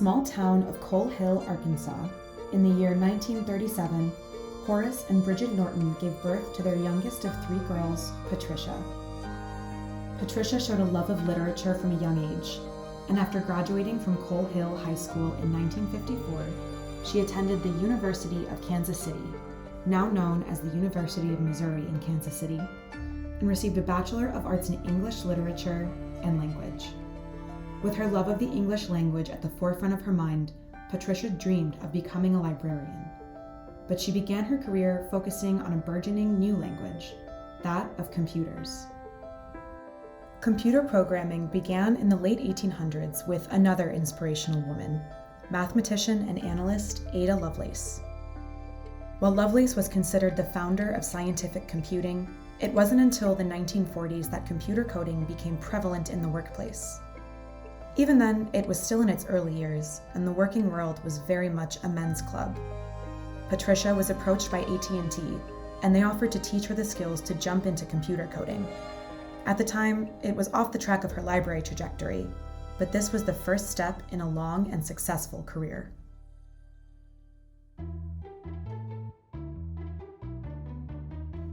small town of Coal Hill, Arkansas, in the year 1937, Horace and Bridget Norton gave birth to their youngest of 3 girls, Patricia. Patricia showed a love of literature from a young age, and after graduating from Coal Hill High School in 1954, she attended the University of Kansas City, now known as the University of Missouri in Kansas City, and received a Bachelor of Arts in English Literature and Language. With her love of the English language at the forefront of her mind, Patricia dreamed of becoming a librarian. But she began her career focusing on a burgeoning new language, that of computers. Computer programming began in the late 1800s with another inspirational woman, mathematician and analyst Ada Lovelace. While Lovelace was considered the founder of scientific computing, it wasn't until the 1940s that computer coding became prevalent in the workplace. Even then, it was still in its early years, and the working world was very much a men's club. Patricia was approached by AT&T, and they offered to teach her the skills to jump into computer coding. At the time, it was off the track of her library trajectory, but this was the first step in a long and successful career.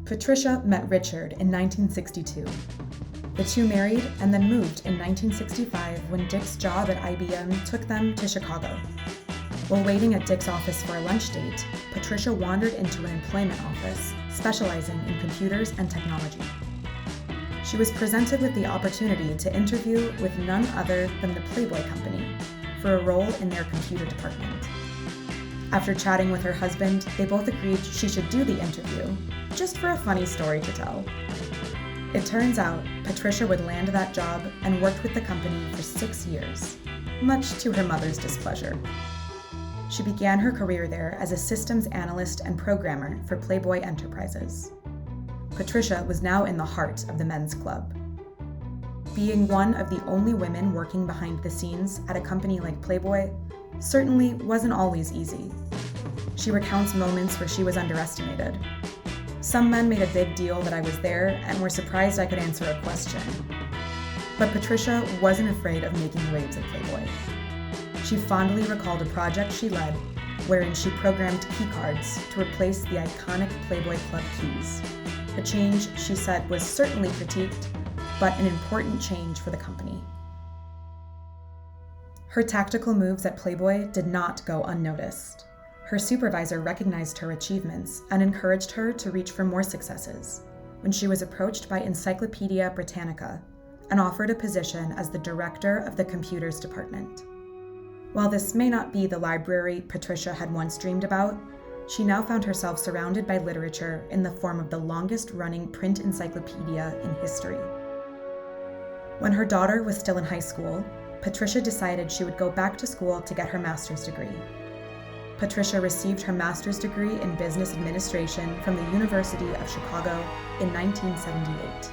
Patricia met Richard in 1962. The two married and then moved in 1965 when Dick's job at IBM took them to Chicago. While waiting at Dick's office for a lunch date, Patricia wandered into an employment office specializing in computers and technology. She was presented with the opportunity to interview with none other than the Playboy Company for a role in their computer department. After chatting with her husband, they both agreed she should do the interview, just for a funny story to tell. It turns out Patricia would land that job and worked with the company for 6 years, much to her mother's displeasure. She began her career there as a systems analyst and programmer for Playboy Enterprises. Patricia was now in the heart of the men's club. Being one of the only women working behind the scenes at a company like Playboy certainly wasn't always easy. She recounts moments where she was underestimated. Some men made a big deal that I was there and were surprised I could answer a question. But Patricia wasn't afraid of making waves at Playboy. She fondly recalled a project she led wherein she programmed key cards to replace the iconic Playboy Club keys. A change she said was certainly critiqued, but an important change for the company. Her tactical moves at Playboy did not go unnoticed. Her supervisor recognized her achievements and encouraged her to reach for more successes when she was approached by Encyclopedia Britannica and offered a position as the director of the computers department. While this may not be the library Patricia had once dreamed about, she now found herself surrounded by literature in the form of the longest-running print encyclopedia in history. When her daughter was still in high school, Patricia decided she would go back to school to get her master's degree. Patricia received her master's degree in business administration from the University of Chicago in 1978.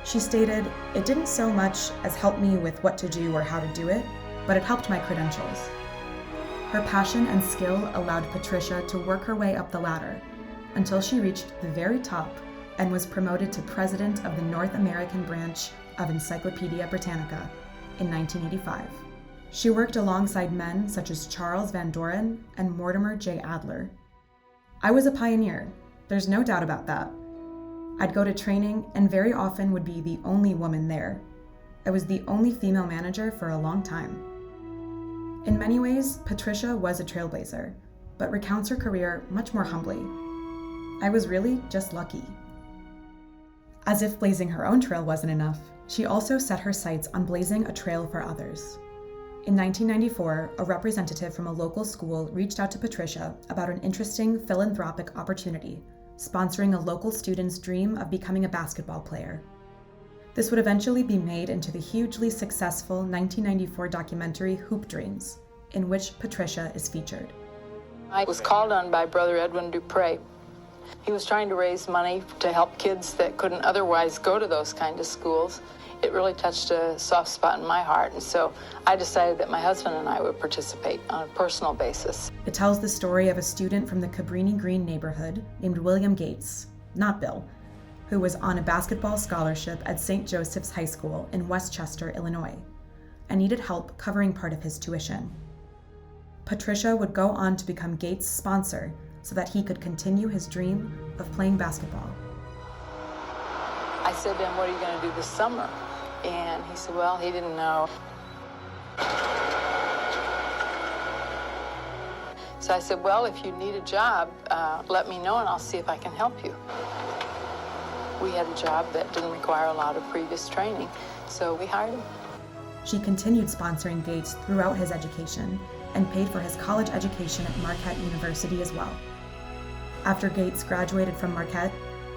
She stated, "It didn't so much as help me with what to do or how to do it, but it helped my credentials." Her passion and skill allowed Patricia to work her way up the ladder until she reached the very top and was promoted to president of the North American branch of Encyclopedia Britannica in 1985. She worked alongside men such as Charles Van Doren and Mortimer J. Adler. "I was a pioneer, there's no doubt about that. I'd go to training and very often would be the only woman there. I was the only female manager for a long time." In many ways, Patricia was a trailblazer, but recounts her career much more humbly. "I was really just lucky." As if blazing her own trail wasn't enough, she also set her sights on blazing a trail for others. In 1994, a representative from a local school reached out to Patricia about an interesting philanthropic opportunity, sponsoring a local student's dream of becoming a basketball player. This would eventually be made into the hugely successful 1994 documentary Hoop Dreams, in which Patricia is featured. I was called on by Brother Edwin Dupre. He was trying to raise money to help kids that couldn't otherwise go to those kind of schools. It really touched a soft spot in my heart, and so I decided that my husband and I would participate on a personal basis. It tells the story of a student from the Cabrini Green neighborhood named William Gates, not Bill, who was on a basketball scholarship at St. Joseph's High School in Westchester, Illinois, and needed help covering part of his tuition. Patricia would go on to become Gates' sponsor so that he could continue his dream of playing basketball. I said to him, "What are you going to do this summer?" And he said, well, he didn't know. So I said, well, if you need a job, let me know and I'll see if I can help you. We had a job that didn't require a lot of previous training, so we hired him. She continued sponsoring Gates throughout his education and paid for his college education at Marquette University as well. After Gates graduated from Marquette,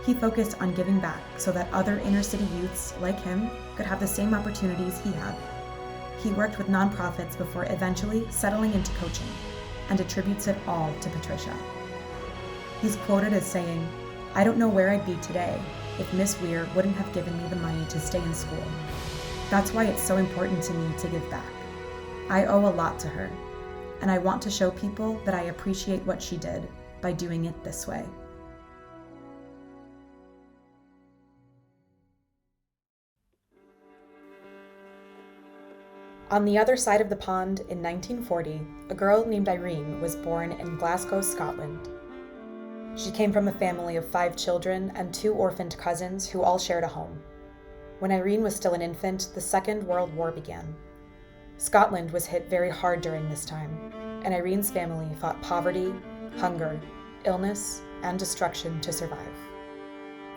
he focused on giving back so that other inner-city youths like him could have the same opportunities he had. He worked with nonprofits before eventually settling into coaching, and attributes it all to Patricia. He's quoted as saying, "I don't know where I'd be today if Miss Weir wouldn't have given me the money to stay in school. That's why it's so important to me to give back. I owe a lot to her, and I want to show people that I appreciate what she did by doing it this way." On the other side of the pond, in 1940, a girl named Irene was born in Glasgow, Scotland. She came from a family of 5 children and 2 orphaned cousins who all shared a home. When Irene was still an infant, the Second World War began. Scotland was hit very hard during this time, and Irene's family fought poverty, hunger, illness, and destruction to survive.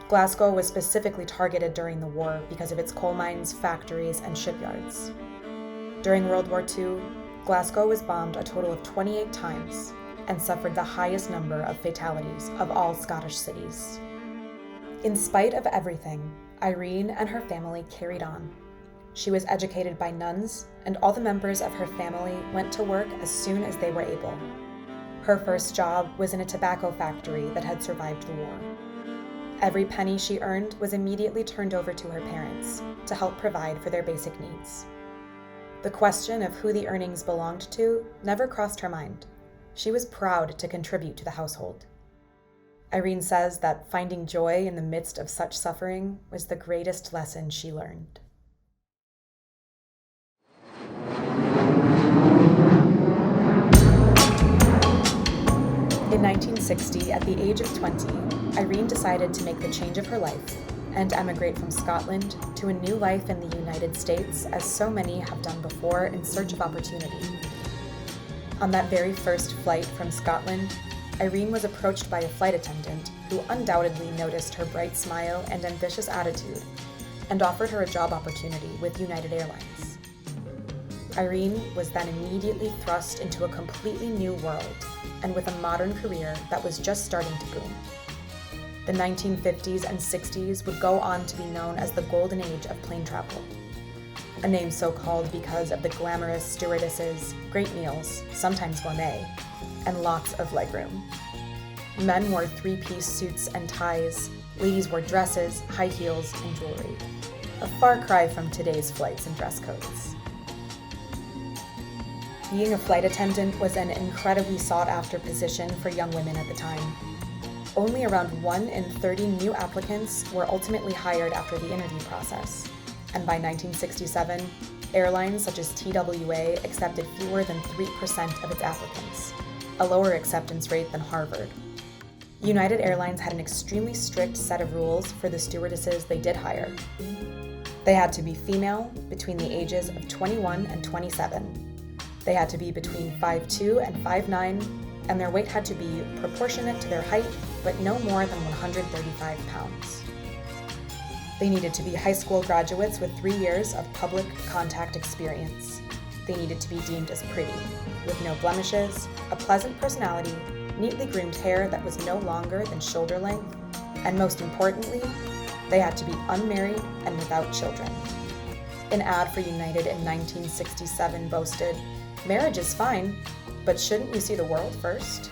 Glasgow was specifically targeted during the war because of its coal mines, factories, and shipyards. During World War II, Glasgow was bombed a total of 28 times and suffered the highest number of fatalities of all Scottish cities. In spite of everything, Irene and her family carried on. She was educated by nuns, and all the members of her family went to work as soon as they were able. Her first job was in a tobacco factory that had survived the war. Every penny she earned was immediately turned over to her parents to help provide for their basic needs. The question of who the earnings belonged to never crossed her mind. She was proud to contribute to the household. Irene says that finding joy in the midst of such suffering was the greatest lesson she learned. In 1960, at the age of 20, Irene decided to make the change of her life and emigrate from Scotland to a new life in the United States, as so many have done before in search of opportunity. On that very first flight from Scotland, Irene was approached by a flight attendant who undoubtedly noticed her bright smile and ambitious attitude and offered her a job opportunity with United Airlines. Irene was then immediately thrust into a completely new world and with a modern career that was just starting to boom. The 1950s and 60s would go on to be known as the golden age of plane travel, a name so called because of the glamorous stewardesses, great meals, sometimes gourmet, and lots of legroom. Men wore 3-piece suits and ties, ladies wore dresses, high heels, and jewelry. A far cry from today's flights and dress codes. Being a flight attendant was an incredibly sought-after position for young women at the time. Only around 1 in 30 new applicants were ultimately hired after the interview process, and by 1967, airlines such as TWA accepted fewer than 3% of its applicants, a lower acceptance rate than Harvard. United Airlines had an extremely strict set of rules for the stewardesses they did hire. They had to be female, between the ages of 21 and 27. They had to be between 5'2" and 5'9", and their weight had to be proportionate to their height, but no more than 135 pounds. They needed to be high school graduates with 3 years of public contact experience. They needed to be deemed as pretty, with no blemishes, a pleasant personality, neatly groomed hair that was no longer than shoulder length, and most importantly, they had to be unmarried and without children. An ad for United in 1967 boasted, "Marriage is fine, but shouldn't you see the world first?"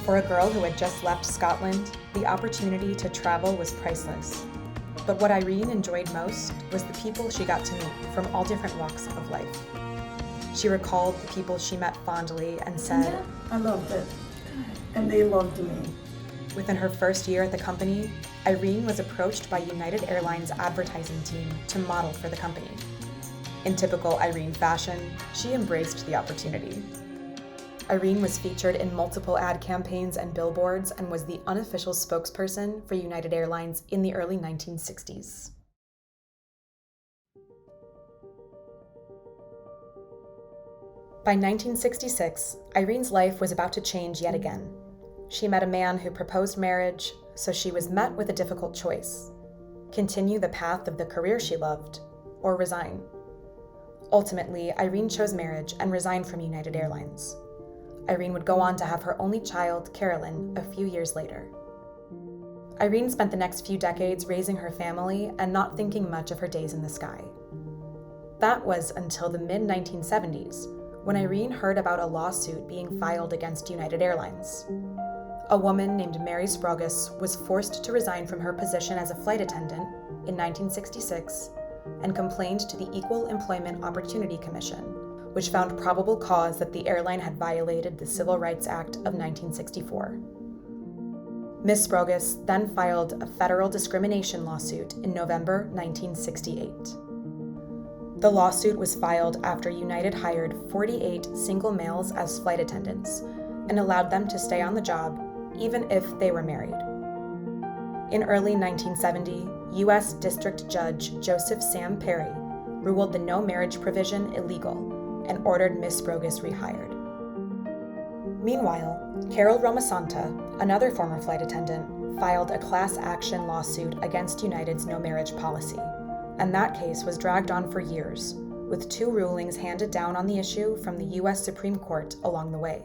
For a girl who had just left Scotland, the opportunity to travel was priceless. But what Irene enjoyed most was the people she got to meet from all different walks of life. She recalled the people she met fondly and said, "Yeah, I loved it, and they loved me." Within her first year at the company, Irene was approached by United Airlines' advertising team to model for the company. In typical Irene fashion, she embraced the opportunity. Irene was featured in multiple ad campaigns and billboards and was the unofficial spokesperson for United Airlines in the early 1960s. By 1966, Irene's life was about to change yet again. She met a man who proposed marriage, so she was met with a difficult choice: continue the path of the career she loved, or resign. Ultimately, Irene chose marriage and resigned from United Airlines. Irene would go on to have her only child, Carolyn, a few years later. Irene spent the next few decades raising her family and not thinking much of her days in the sky. That was until the mid-1970s, when Irene heard about a lawsuit being filed against United Airlines. A woman named Mary Spragus was forced to resign from her position as a flight attendant in 1966 and complained to the Equal Employment Opportunity Commission, which found probable cause that the airline had violated the Civil Rights Act of 1964. Ms. Spragus then filed a federal discrimination lawsuit in November 1968. The lawsuit was filed after United hired 48 single males as flight attendants and allowed them to stay on the job even if they were married. In early 1970, U.S. District Judge Joseph Sam Perry ruled the no marriage provision illegal and ordered Ms. Spragus rehired. Meanwhile, Carol Romasanta, another former flight attendant, filed a class action lawsuit against United's no marriage policy, and that case was dragged on for years, with 2 rulings handed down on the issue from the U.S. Supreme Court along the way.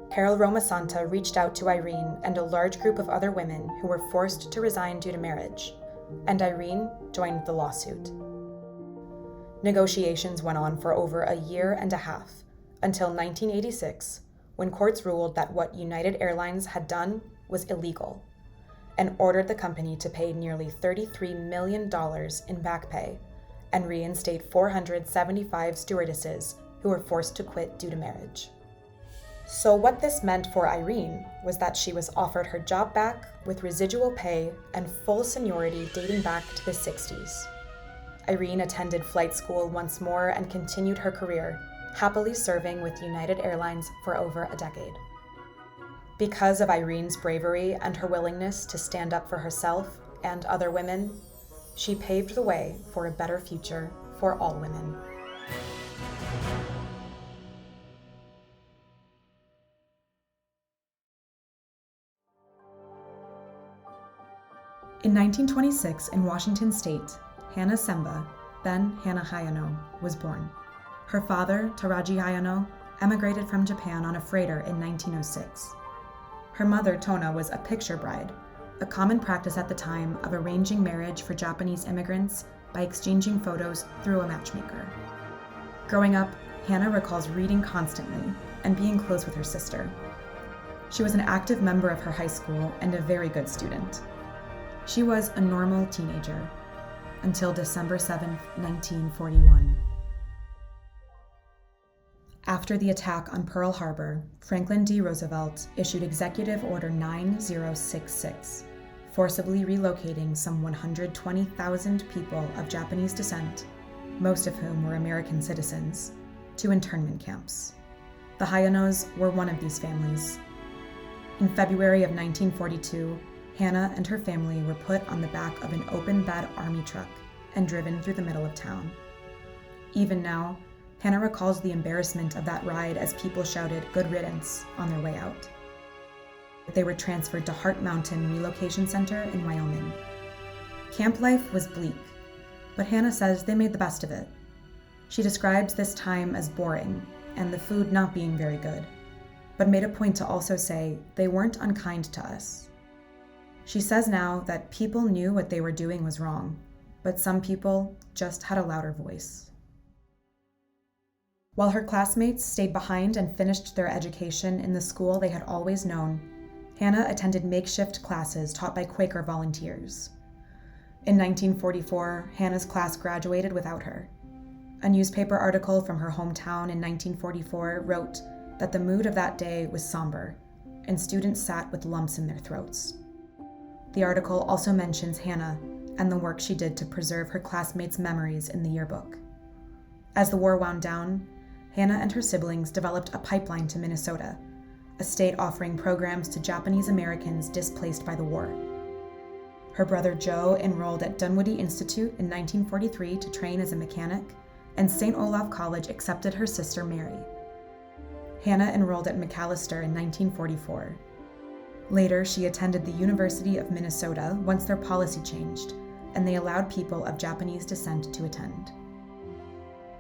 Carol Romasanta reached out to Irene and a large group of other women who were forced to resign due to marriage, and Irene joined the lawsuit. Negotiations went on for over a year and a half, until 1986, when courts ruled that what United Airlines had done was illegal, and ordered the company to pay nearly $33 million in back pay and reinstate 475 stewardesses who were forced to quit due to marriage. So what this meant for Irene was that she was offered her job back with residual pay and full seniority dating back to the 60s. Irene attended flight school once more and continued her career, happily serving with United Airlines for over a decade. Because of Irene's bravery and her willingness to stand up for herself and other women, she paved the way for a better future for all women. In 1926, in Washington State, Hannah Semba, then Hannah Hayano, was born. Her father, Taraji Hayano, emigrated from Japan on a freighter in 1906. Her mother, Tona, was a picture bride, a common practice at the time of arranging marriage for Japanese immigrants by exchanging photos through a matchmaker. Growing up, Hannah recalls reading constantly and being close with her sister. She was an active member of her high school and a very good student. She was a normal teenager until December 7, 1941. After the attack on Pearl Harbor, Franklin D. Roosevelt issued Executive Order 9066, forcibly relocating some 120,000 people of Japanese descent, most of whom were American citizens, to internment camps. The Hayanos were one of these families. In February of 1942, Hannah and her family were put on the back of an open-bed army truck and driven through the middle of town. Even now, Hannah recalls the embarrassment of that ride as people shouted "Good riddance" on their way out. They were transferred to Hart Mountain Relocation Center in Wyoming. Camp life was bleak, but Hannah says they made the best of it. She describes this time as boring and the food not being very good, but made a point to also say they weren't unkind to us. She says now that people knew what they were doing was wrong, but some people just had a louder voice. While her classmates stayed behind and finished their education in the school they had always known, Hannah attended makeshift classes taught by Quaker volunteers. In 1944, Hannah's class graduated without her. A newspaper article from her hometown in 1944 wrote that the mood of that day was somber, and students sat with lumps in their throats. The article also mentions Hannah and the work she did to preserve her classmates' memories in the yearbook. As the war wound down, Hannah and her siblings developed a pipeline to Minnesota, a state offering programs to Japanese Americans displaced by the war. Her brother Joe enrolled at Dunwoody Institute in 1943 to train as a mechanic, and St. Olaf College accepted her sister Mary. Hannah enrolled at McAllister in 1944. Later, she attended the University of Minnesota once their policy changed, and they allowed people of Japanese descent to attend.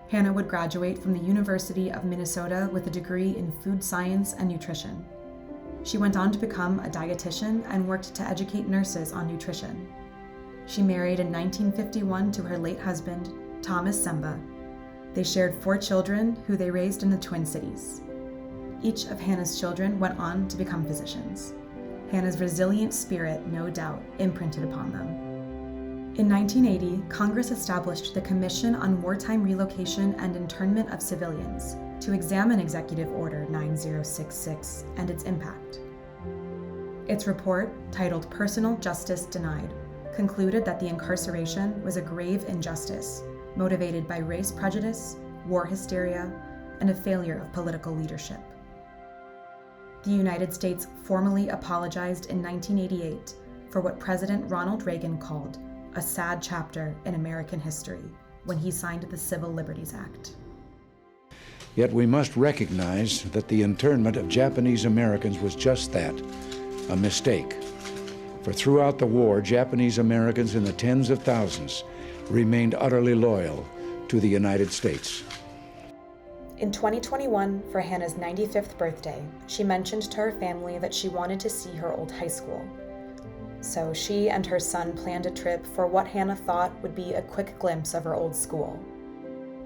Hannah would graduate from the University of Minnesota with a degree in food science and nutrition. She went on to become a dietitian and worked to educate nurses on nutrition. She married in 1951 to her late husband, Thomas Semba. They shared 4 children who they raised in the Twin Cities. Each of Hannah's children went on to become physicians. Hannah's resilient spirit, no doubt, imprinted upon them. In 1980, Congress established the Commission on Wartime Relocation and Internment of Civilians to examine Executive Order 9066 and its impact. Its report, titled Personal Justice Denied, concluded that the incarceration was a grave injustice motivated by race prejudice, war hysteria, and a failure of political leadership. The United States formally apologized in 1988 for what President Ronald Reagan called a sad chapter in American history when he signed the Civil Liberties Act. Yet we must recognize that the internment of Japanese Americans was just that, a mistake. For throughout the war, Japanese Americans in the tens of thousands remained utterly loyal to the United States. In 2021, for Hannah's 95th birthday, she mentioned to her family that she wanted to see her old high school. So she and her son planned a trip for what Hannah thought would be a quick glimpse of her old school.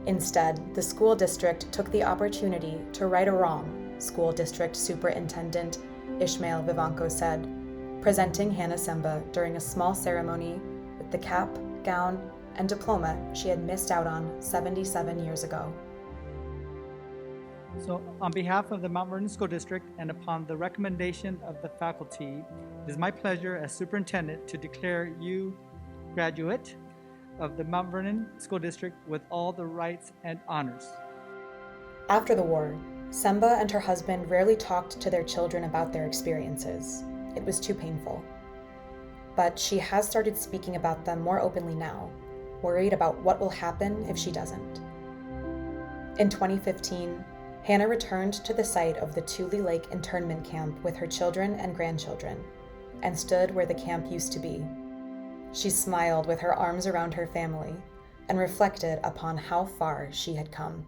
Instead, the school district took the opportunity to right a wrong, School District Superintendent Ishmael Vivanco said, presenting Hannah Semba during a small ceremony with the cap, gown, and diploma she had missed out on 77 years ago. So on behalf of the Mount Vernon School District and upon the recommendation of the faculty, it is my pleasure as superintendent to declare you graduate of the Mount Vernon School District with all the rights and honors. After the war, Semba and her husband rarely talked to their children about their experiences. It was too painful. But she has started speaking about them more openly now, worried about what will happen if she doesn't. In 2015, Hannah returned to the site of the Tule Lake internment camp with her children and grandchildren, and stood where the camp used to be. She smiled with her arms around her family and reflected upon how far she had come.